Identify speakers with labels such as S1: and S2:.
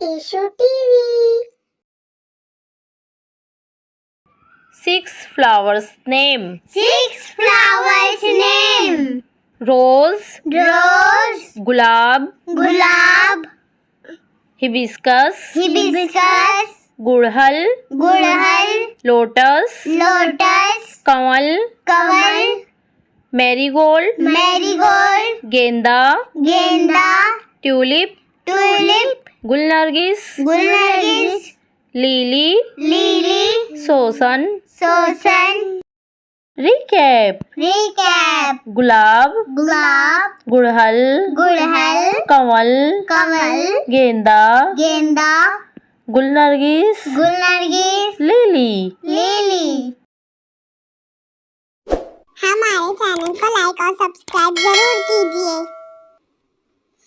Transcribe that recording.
S1: Eshu TV.
S2: 6 flowers name.
S1: 6 flowers name.
S2: Rose,
S1: Rose,
S2: gulab,
S1: gulab,
S2: hibiscus,
S1: hibiscus,
S2: gudhal,
S1: gudhal,
S2: lotus,
S1: lotus,
S2: kamal,
S1: kamal,
S2: marigold,
S1: marigold,
S2: genda,
S1: genda,
S2: tulip,
S1: tulip,
S2: gulnargis,
S1: gulnargis,
S2: lily,
S1: lily,
S2: sosan.
S1: sosan.
S2: Recap.
S1: Gulab,
S2: gulab,
S1: gulab,
S2: gudhal,
S1: kamal,
S2: kamal,
S1: genda,
S2: genda,
S1: gulnargis,
S2: lily.
S1: lily. हमारे channel को like और subscribe जरूर कीजिए।